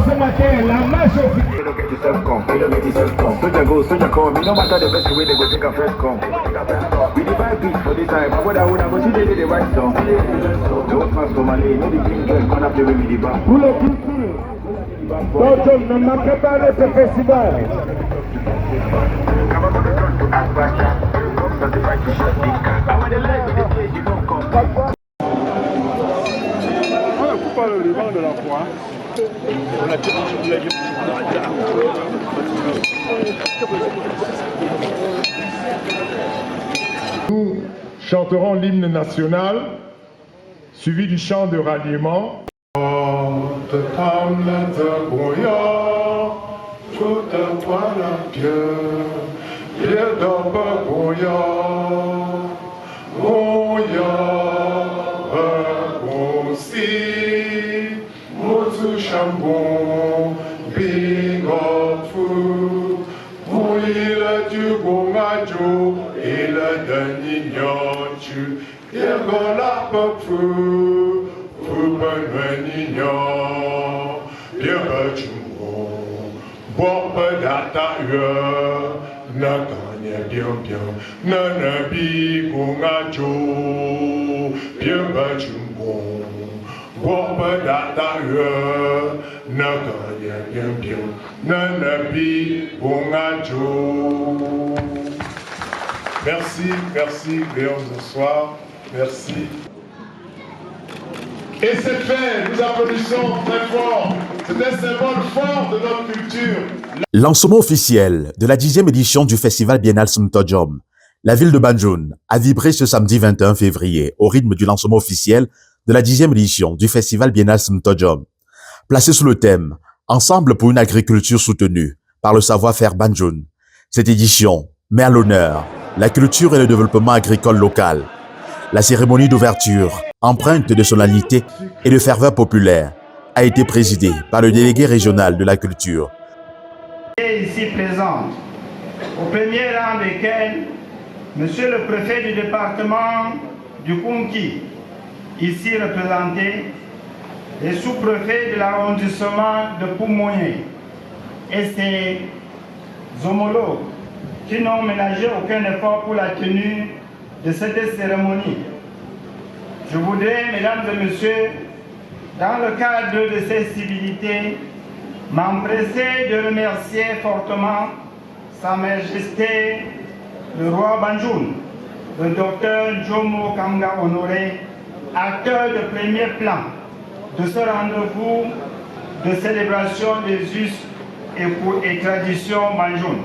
ce matin, la marche officielle. You don't get yourself come, you don't get yourself come. Soldier come, no matter the best way they go take a first come. We divide peace for this time, but I would have go see they the right song. Don't pass for my lane, no the king girl, gonna play with me the back. Pour le culture, donc ne manquez pas de ce festival. Pas le vent de la foi. Nous chanterons l'hymne national, suivi du chant de ralliement. Chambon, big of food, mouille du gomajo, et le denignon, tu, la papou, pour ben nignon, bien chumbo, bon pedata, na gagne bien, na big gomajo, bien chumbo. Merci, Léon, bonsoir, merci. Et c'est fait, nous applaudissons très fort. C'est un symbole fort de notre culture. Lancement officiel de la 10e édition du Festival Biennale Sumtojom. La ville de Banjul a vibré ce samedi 21 février au rythme du lancement officiel de la 10e édition du Festival Biennale Sumtojom. Placé sous le thème « Ensemble pour une agriculture soutenue par le savoir-faire Banjul », cette édition met à l'honneur la culture et le développement agricole local. La cérémonie d'ouverture, empreinte de solennité et de ferveur populaire, a été présidée par le délégué régional de la culture. Ici présente, au premier rang desquels, Monsieur le préfet du département du Kunki, ici représenté, les sous-préfets de l'arrondissement de Poumoyé et ses homologues qui n'ont ménagé aucun effort pour la tenue de cette cérémonie. Je voudrais, mesdames et messieurs, dans le cadre de ces civilités, m'empresser de remercier fortement Sa Majesté le roi Banjul, le docteur Jomo Kanga Honoré, acteur de premier plan de ce rendez-vous de célébration des us et traditions Banjul.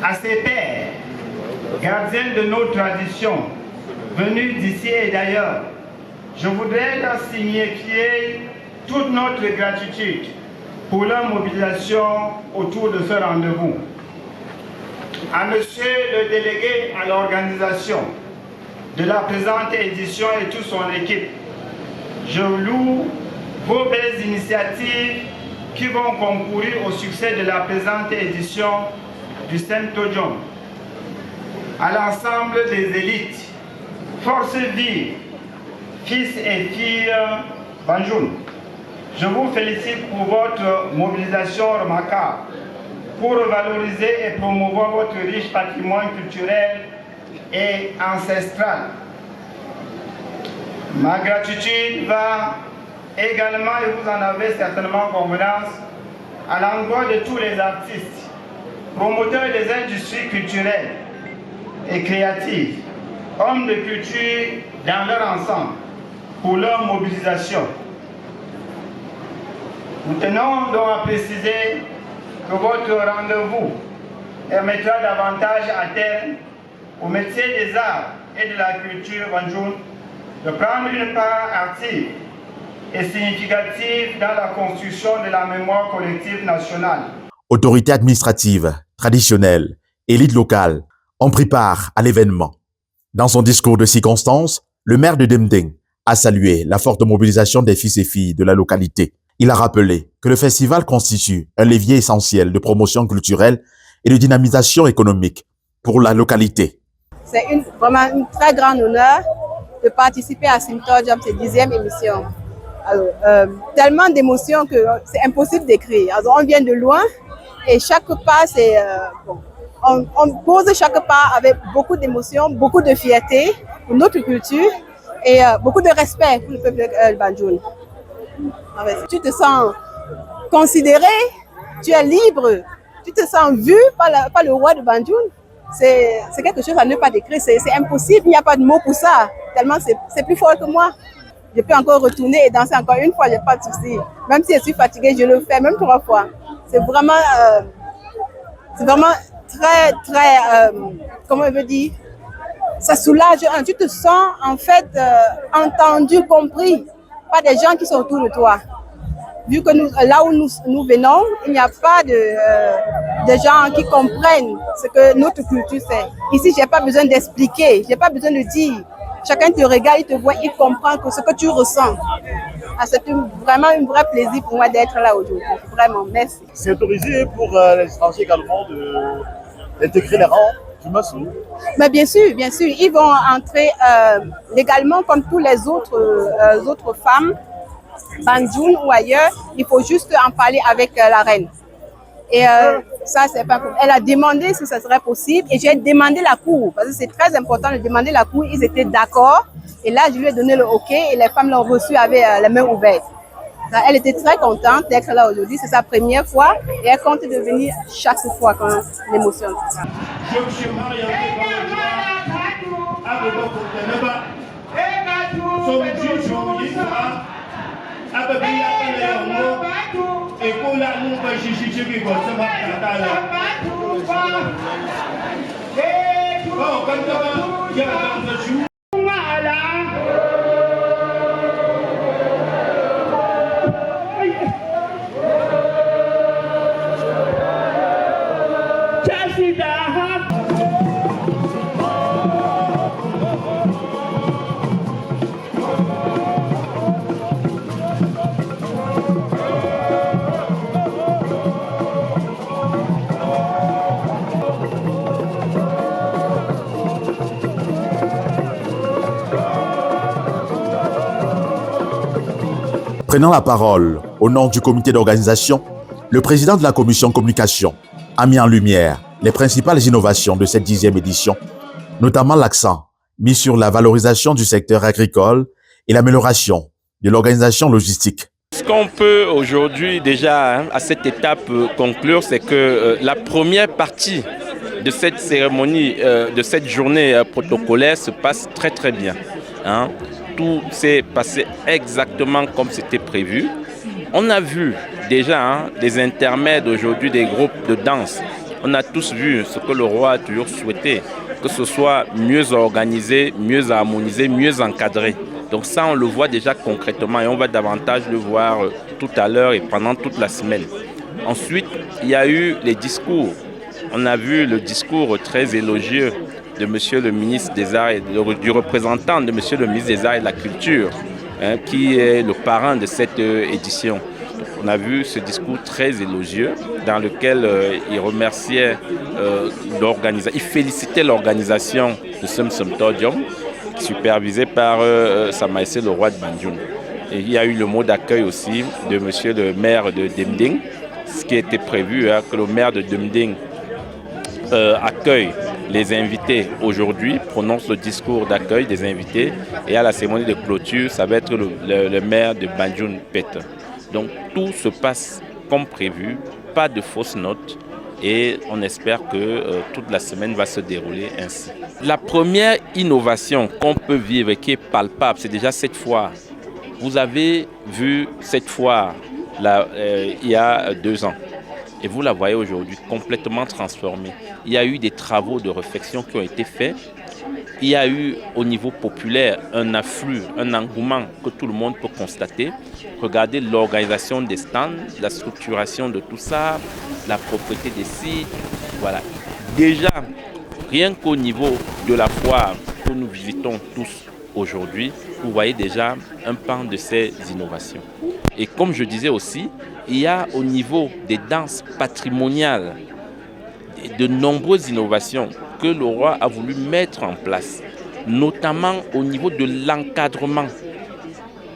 À ses pairs, gardiens de nos traditions, venus d'ici et d'ailleurs, je voudrais leur signifier toute notre gratitude pour leur mobilisation autour de ce rendez-vous. À monsieur le délégué à l'organisation de la présente édition et toute son équipe, je loue vos belles initiatives qui vont concourir au succès de la présente édition du Sumtojom. À l'ensemble des élites, forces vives, fils et filles Banjul, je vous félicite pour votre mobilisation remarquable pour valoriser et promouvoir votre riche patrimoine culturel et ancestral. Ma gratitude va également, et vous en avez certainement convenance, à l'endroit de tous les artistes, promoteurs des industries culturelles et créatives, hommes de culture dans leur ensemble, pour leur mobilisation. Nous tenons donc à préciser que votre rendez-vous permettra davantage à terme aux métiers des arts et de la culture Banjul de prendre une part active et significative dans la construction de la mémoire collective nationale. Autorités administratives, traditionnelles, élites locales ont pris part à l'événement. Dans son discours de circonstance, le maire de Demdeng a salué la forte mobilisation des fils et filles de la localité. Il a rappelé que le festival constitue un levier essentiel de promotion culturelle et de dynamisation économique pour la localité. C'est vraiment un très grand honneur de participer à Simtojum, cette 10e émission. Alors, tellement d'émotions que c'est impossible d'écrire. Alors, on vient de loin et chaque pas, c'est bon. On pose chaque pas avec beaucoup d'émotions, beaucoup de fierté pour notre culture et beaucoup de respect pour le peuple Banjoun. Tu te sens considéré, tu es libre, tu te sens vu par le roi de Banjoun. C'est quelque chose à ne pas décrire, c'est impossible, il n'y a pas de mots pour ça, tellement c'est plus fort que moi. Je peux encore retourner et danser encore une fois, je n'ai pas de souci. Même si je suis fatiguée, je le fais, même 3 fois. C'est vraiment très, comment je veux dire, ça soulage. Tu te sens en fait entendu, compris par des gens qui sont autour de toi. Vu que là où nous venons, il n'y a pas de gens qui comprennent ce que notre culture c'est. Ici, je n'ai pas besoin d'expliquer, je n'ai pas besoin de dire. Chacun te regarde, il te voit, il comprend que ce que tu ressens. C'est vraiment un vrai plaisir pour moi d'être là aujourd'hui. Vraiment, merci. C'est autorisé pour les étrangers également d'intégrer les rangs du Massou? Mais bien sûr, ils vont entrer légalement comme tous les autres femmes, Banjoun ou ailleurs. Il faut juste en parler avec la reine. Et ça, c'est pas possible. Elle a demandé si ça serait possible et j'ai demandé la cour, parce que c'est très important de demander la cour. Ils étaient d'accord. Et là, je lui ai donné le OK et les femmes l'ont reçu avec les mains ouvertes. Elle était très contente d'être là aujourd'hui. C'est sa première fois et elle compte de venir chaque fois quand l'émotion. Prenant la parole au nom du comité d'organisation, le président de la commission communication a mis en lumière les principales innovations de cette 10e édition, notamment l'accent mis sur la valorisation du secteur agricole et l'amélioration de l'organisation logistique. Ce qu'on peut aujourd'hui déjà à cette étape conclure, c'est que la première partie de cette cérémonie, de cette journée protocolaire se passe très très bien. Tout s'est passé exactement comme c'était prévu. On a vu déjà des intermèdes aujourd'hui des groupes de danse. On a tous vu ce que le roi a toujours souhaité, que ce soit mieux organisé, mieux harmonisé, mieux encadré. Donc ça, on le voit déjà concrètement et on va davantage le voir tout à l'heure et pendant toute la semaine. Ensuite, il y a eu les discours. On a vu le discours très élogieux de Monsieur le ministre des Arts, du représentant de Monsieur le ministre des Arts et de la Culture, qui est le parrain de cette édition. On a vu ce discours très élogieux dans lequel il remerciait l'organisation, il félicitait l'organisation de Simtojum, supervisée par Sa Majesté le roi de Banjoun. Et il y a eu le mot d'accueil aussi de Monsieur le maire de Demding, ce qui était prévu, que le maire de Demding accueille les invités aujourd'hui, prononce le discours d'accueil des invités et à la cérémonie de clôture, ça va être le maire de Banjoun Pete. Donc tout se passe comme prévu, pas de fausses notes et on espère que toute la semaine va se dérouler ainsi. La première innovation qu'on peut vivre et qui est palpable, c'est déjà cette foire. Vous avez vu cette foire là, il y a 2 ans. Et vous la voyez aujourd'hui complètement transformée. Il y a eu des travaux de réflexion qui ont été faits. Il y a eu au niveau populaire un afflux, un engouement que tout le monde peut constater. Regardez l'organisation des stands, la structuration de tout ça, la propreté des sites. Voilà. Déjà, rien qu'au niveau de la foire que nous visitons tous aujourd'hui, vous voyez déjà un pan de ces innovations. Et comme je disais aussi, il y a au niveau des danses patrimoniales de nombreuses innovations que le roi a voulu mettre en place. notamment au niveau de l'encadrement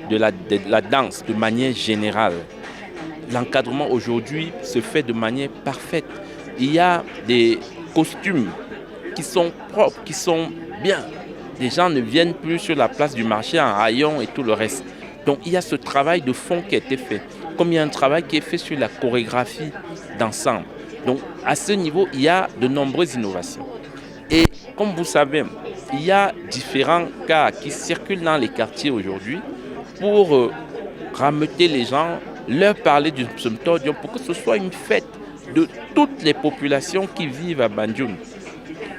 de la danse de manière générale. L'encadrement aujourd'hui se fait de manière parfaite. Il y a des costumes qui sont propres, qui sont bien. Les gens ne viennent plus sur la place du marché en haillons et tout le reste. Donc il y a ce travail de fond qui a été fait. Comme il y a un travail qui est fait sur la chorégraphie d'ensemble. Donc à ce niveau, il y a de nombreuses innovations. Et comme vous savez, il y a différents cas qui circulent dans les quartiers aujourd'hui pour rameuter les gens, leur parler du Msomtodium pour que ce soit une fête de toutes les populations qui vivent à Banjoun.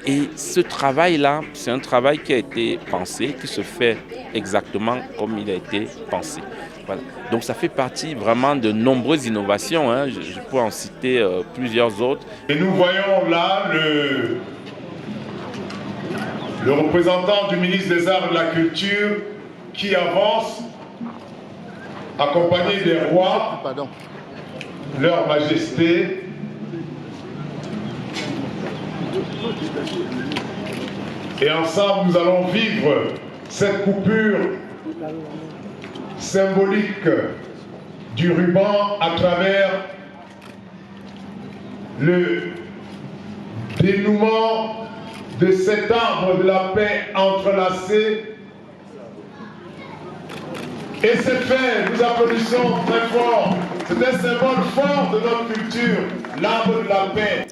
Et ce travail-là, c'est un travail qui a été pensé, qui se fait exactement comme il a été pensé. Voilà. Donc ça fait partie vraiment de nombreuses innovations. Hein. Je peux en citer plusieurs autres. Et nous voyons là le représentant du ministre des Arts et de la Culture qui avance, accompagné des rois, leur majesté. Et ensemble, nous allons vivre cette coupure symbolique du ruban à travers le dénouement de cet arbre de la paix entrelacé. Et c'est fait, nous applaudissons très fort. C'est un symbole fort de notre culture, l'arbre de la paix.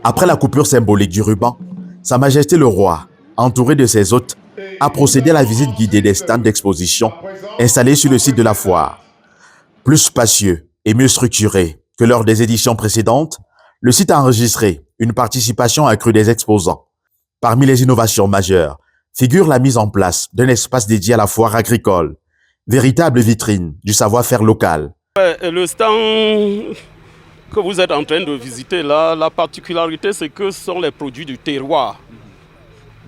Après la coupure symbolique du ruban, Sa Majesté le Roi, entouré de ses hôtes, a procédé à la visite guidée des stands d'exposition installés sur le site de la foire. Plus spacieux et mieux structuré que lors des éditions précédentes, le site a enregistré une participation accrue des exposants. Parmi les innovations majeures figure la mise en place d'un espace dédié à la foire agricole, véritable vitrine du savoir-faire local. Le stand que vous êtes en train de visiter là, la particularité c'est que ce sont les produits du terroir.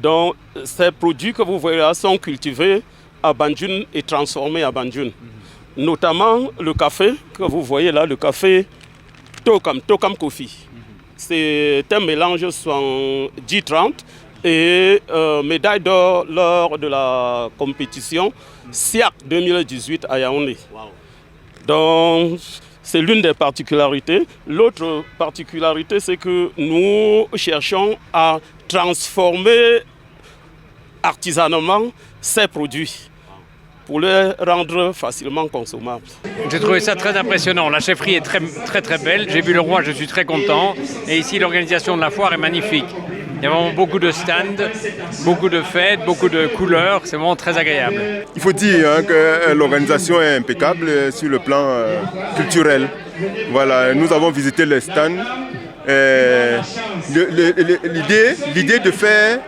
Donc ces produits que vous voyez là sont cultivés à Banjoun et transformés à Banjoun. Notamment le café que vous voyez là, le café Tokam Coffee. C'est un mélange 10-30 et médaille d'or lors de la compétition SIAC 2018 à Yaoundé. Donc c'est l'une des particularités. L'autre particularité, c'est que nous cherchons à transformer artisanalement ces produits pour les rendre facilement consommables. J'ai trouvé ça très impressionnant. La chefferie est très belle. J'ai vu le roi, je suis très content. Et ici, l'organisation de la foire est magnifique. Il y a vraiment beaucoup de stands, beaucoup de fêtes, beaucoup de couleurs. C'est vraiment très agréable. Il faut dire que l'organisation est impeccable sur le plan culturel. Voilà, nous avons visité les stands. L'idée de faire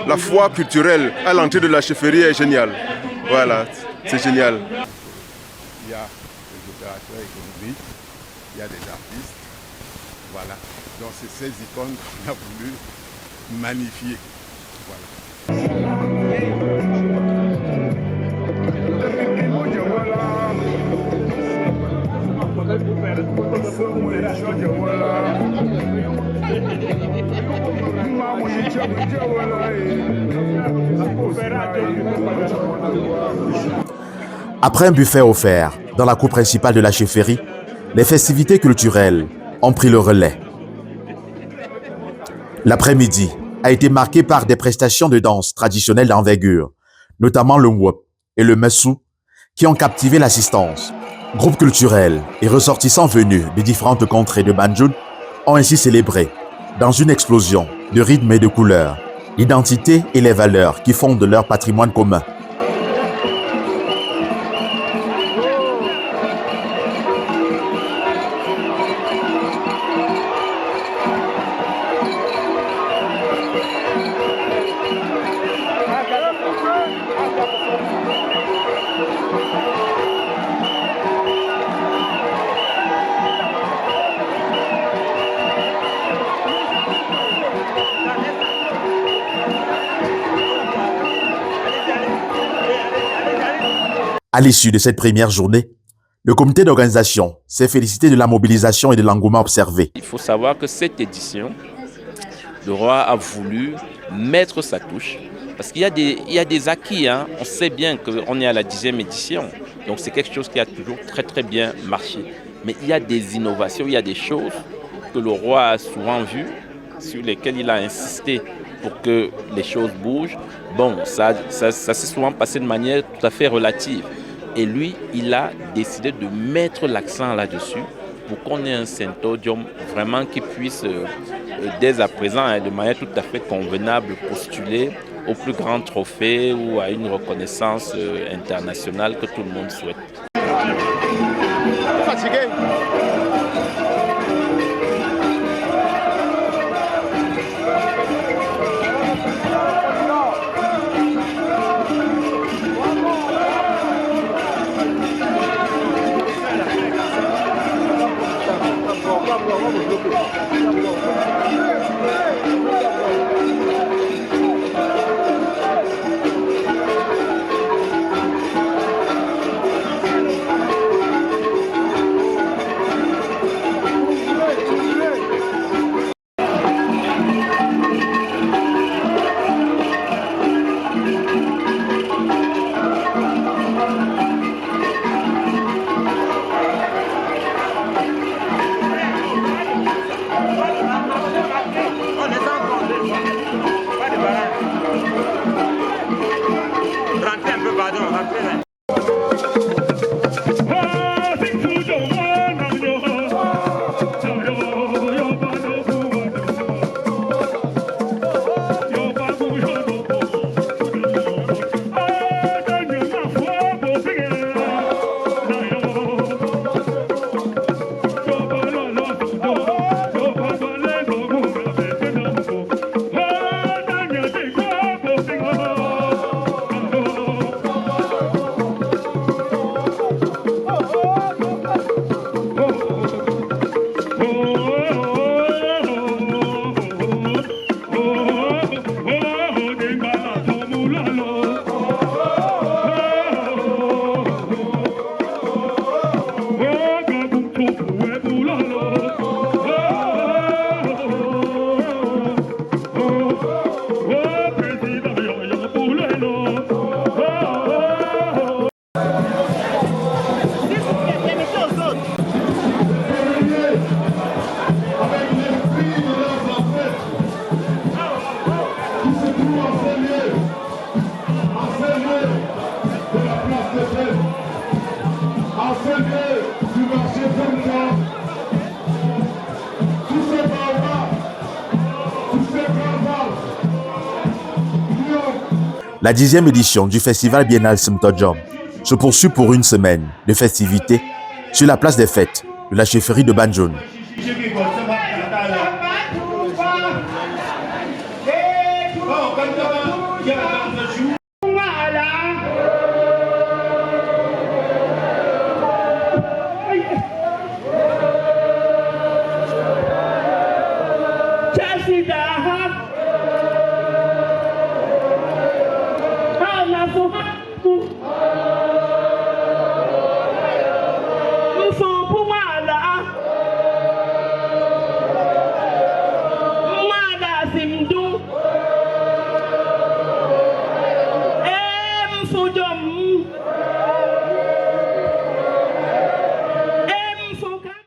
la foire culturelle à l'entrée de la chefferie est géniale. Voilà, c'est génial. Il y a des opérateurs économiques, il y a des artistes. Voilà. Donc c'est ces icônes qu'on a voulu magnifier. Après un buffet offert dans la cour principale de la chefferie, les festivités culturelles ont pris le relais. L'après-midi a été marqué par des prestations de danse traditionnelles d'envergure, notamment le Mwop et le Messou, qui ont captivé l'assistance. Groupes culturels et ressortissants venus des différentes contrées de Banjoun ont ainsi célébré, dans une explosion de rythmes et de couleurs, l'identité et les valeurs qui fondent leur patrimoine commun. À l'issue de cette première journée, le comité d'organisation s'est félicité de la mobilisation et de l'engouement observé. Il faut savoir que cette édition le roi a voulu mettre sa touche. Parce qu'il y a des acquis, hein. On sait bien qu'on est à la 10e édition, donc c'est quelque chose qui a toujours très très bien marché. Mais il y a des innovations, il y a des choses que le roi a souvent vues, sur lesquelles il a insisté pour que les choses bougent. Bon, ça s'est souvent passé de manière tout à fait relative. Et lui, il a décidé de mettre l'accent là-dessus pour qu'on ait un Syntodium vraiment qui puisse, dès à présent, de manière tout à fait convenable, postuler au plus grand trophée ou à une reconnaissance internationale que tout le monde souhaite. Fatigué. La 10e édition du Festival Biennale Syntodium se poursuit pour une semaine de festivités sur la place des fêtes de la chefferie de Banjoun.